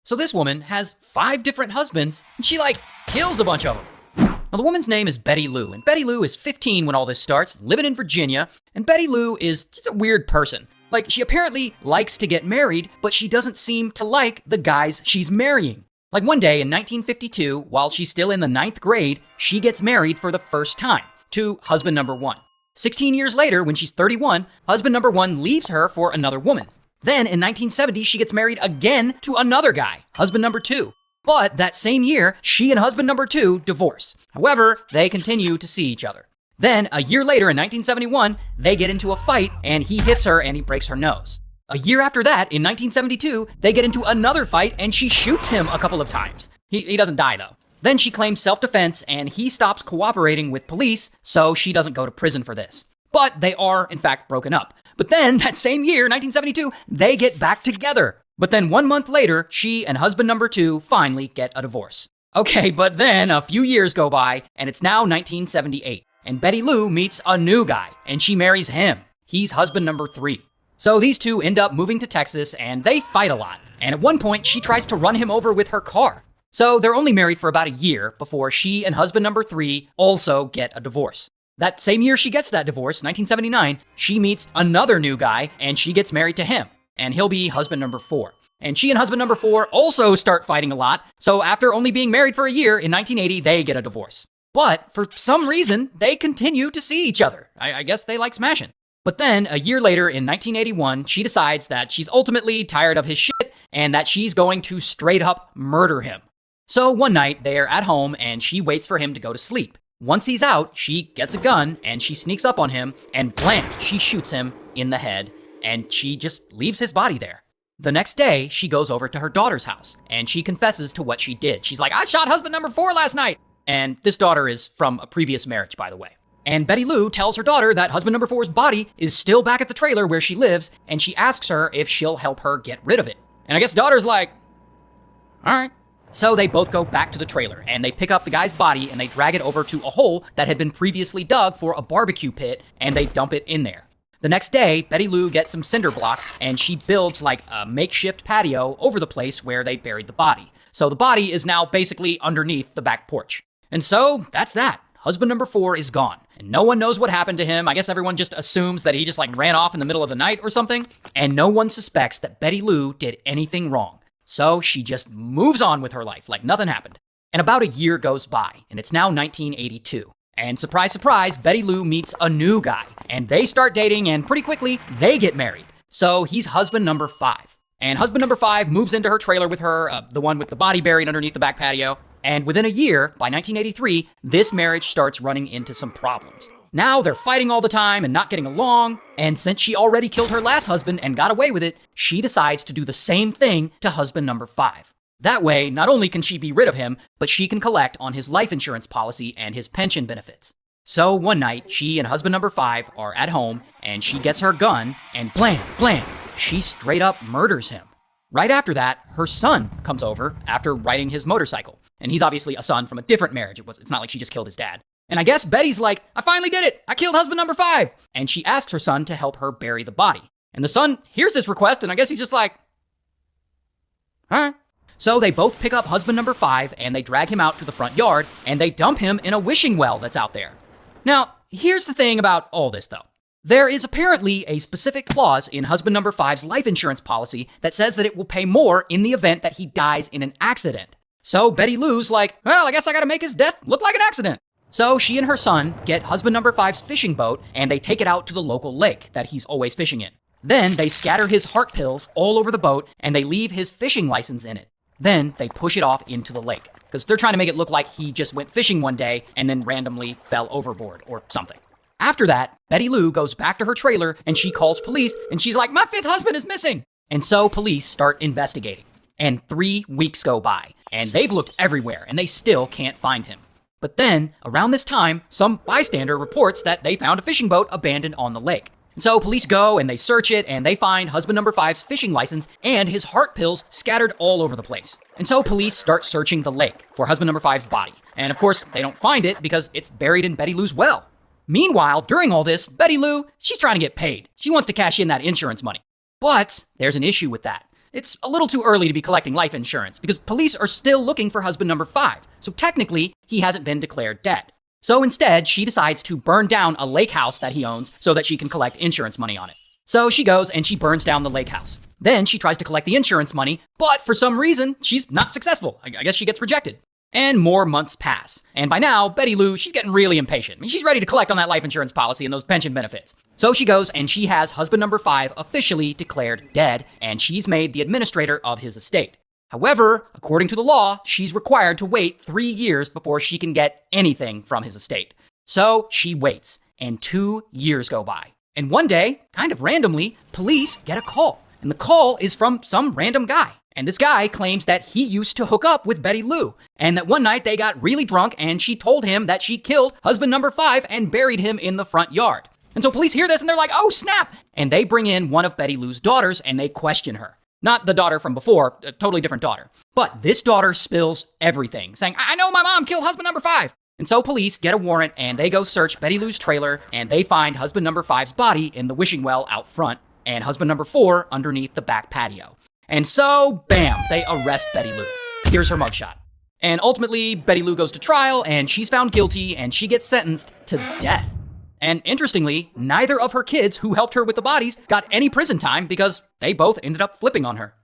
So this woman has 5 different husbands, and she kills a bunch of them. Now the woman's name is Betty Lou, and Betty Lou is 15 when all this starts, living in Virginia, and Betty Lou is just a weird person. She apparently likes to get married, but she doesn't seem to like the guys she's marrying. One day in 1952, while she's still in the 9th grade, she gets married for the first time to husband number 1. 16 years later, when she's 31, husband number 1 leaves her for another woman. Then in 1970, she gets married again to another guy, husband number 2. But that same year, she and husband number 2 divorce. However, they continue to see each other. Then, a year later in 1971, they get into a fight and he hits her and he breaks her nose. A year after that, in 1972, they get into another fight and she shoots him a couple of times. He doesn't die though. Then she claims self-defense and he stops cooperating with police, so she doesn't go to prison for this. But they are, in fact, broken up. But then, that same year, 1972, they get back together. But then 1 month later, she and husband number 2 finally get a divorce. Okay, but then a few years go by, and it's now 1978. And Betty Lou meets a new guy, and she marries him. He's husband number 3. So these two end up moving to Texas, and they fight a lot. And at one point, she tries to run him over with her car. So they're only married for about a year before she and husband number 3 also get a divorce. That same year she gets that divorce, 1979, she meets another new guy and she gets married to him. And he'll be husband number 4. And she and husband number 4 also start fighting a lot. So after only being married for a year, in 1980, they get a divorce. But for some reason, they continue to see each other. I guess they like smashing. But then a year later in 1981, she decides that she's ultimately tired of his shit and that she's going to straight up murder him. So one night they're at home and she waits for him to go to sleep. Once he's out, she gets a gun and she sneaks up on him and blam, she shoots him in the head and she just leaves his body there. The next day, she goes over to her daughter's house and she confesses to what she did. She's like, I shot husband number 4 last night. And this daughter is from a previous marriage, by the way. And Betty Lou tells her daughter that husband number 4's body is still back at the trailer where she lives, and she asks her if she'll help her get rid of it. And I guess daughter's like, all right. So they both go back to the trailer, and they pick up the guy's body, and they drag it over to a hole that had been previously dug for a barbecue pit, and they dump it in there. The next day, Betty Lou gets some cinder blocks, and she builds a makeshift patio over the place where they buried the body. So the body is now basically underneath the back porch. And so that's that. Husband number 4 is gone, and no one knows what happened to him. I guess everyone just assumes that he just ran off in the middle of the night or something, and no one suspects that Betty Lou did anything wrong. So she just moves on with her life like nothing happened. And about a year goes by, and it's now 1982. And surprise, surprise, Betty Lou meets a new guy, and they start dating, and pretty quickly, they get married. So he's husband number 5. And husband number 5 moves into her trailer with her, the one with the body buried underneath the back patio. And within a year, by 1983, this marriage starts running into some problems. Now they're fighting all the time and not getting along, and since she already killed her last husband and got away with it, she decides to do the same thing to husband number 5. That way, not only can she be rid of him, but she can collect on his life insurance policy and his pension benefits. So one night, she and husband number 5 are at home, and she gets her gun, and blam, blam, she straight up murders him. Right after that, her son comes over after riding his motorcycle. And he's obviously a son from a different marriage. It's not like she just killed his dad. And I guess Betty's like, I finally did it. I killed husband number 5. And she asks her son to help her bury the body. And the son hears this request, and I guess he's just like, all right. So they both pick up husband number 5, and they drag him out to the front yard, and they dump him in a wishing well that's out there. Now, here's the thing about all this, though. There is apparently a specific clause in husband number 5's life insurance policy that says that it will pay more in the event that he dies in an accident. So Betty Lou's like, well, I guess I gotta make his death look like an accident. So she and her son get husband number 5's fishing boat and they take it out to the local lake that he's always fishing in. Then they scatter his heart pills all over the boat and they leave his fishing license in it. Then they push it off into the lake because they're trying to make it look like he just went fishing one day and then randomly fell overboard or something. After that, Betty Lou goes back to her trailer and she calls police and she's like, my 5th husband is missing. And so police start investigating. And 3 weeks go by, and they've looked everywhere, and they still can't find him. But then, around this time, some bystander reports that they found a fishing boat abandoned on the lake. And so police go, and they search it, and they find husband number 5's fishing license and his heart pills scattered all over the place. And so police start searching the lake for husband number 5's body. And of course, they don't find it because it's buried in Betty Lou's well. Meanwhile, during all this, Betty Lou, she's trying to get paid. She wants to cash in that insurance money. But there's an issue with that. it's a little too early to be collecting life insurance because police are still looking for husband number 5. So technically, he hasn't been declared dead. So instead, she decides to burn down a lake house that he owns so that she can collect insurance money on it. So she goes and she burns down the lake house. Then she tries to collect the insurance money, but for some reason, she's not successful. I guess she gets rejected. And more months pass. And by now, Betty Lou, she's getting really impatient. I mean, she's ready to collect on that life insurance policy and those pension benefits. So she goes and she has husband number 5 officially declared dead, and she's made the administrator of his estate. However, according to the law, she's required to wait 3 years before she can get anything from his estate. So she waits, and 2 years go by. And one day, kind of randomly, police get a call. And the call is from some random guy. And this guy claims that he used to hook up with Betty Lou, and that one night they got really drunk and she told him that she killed husband number 5 and buried him in the front yard. And so police hear this and they're like, oh snap! And they bring in one of Betty Lou's daughters and they question her. Not the daughter from before, a totally different daughter. But this daughter spills everything, saying, I know my mom killed husband number 5. And so police get a warrant and they go search Betty Lou's trailer and they find husband number 5's body in the wishing well out front and husband number 4 underneath the back patio. And so, bam, they arrest Betty Lou. Here's her mugshot. And ultimately, Betty Lou goes to trial and she's found guilty and she gets sentenced to death. And interestingly, neither of her kids who helped her with the bodies got any prison time because they both ended up flipping on her.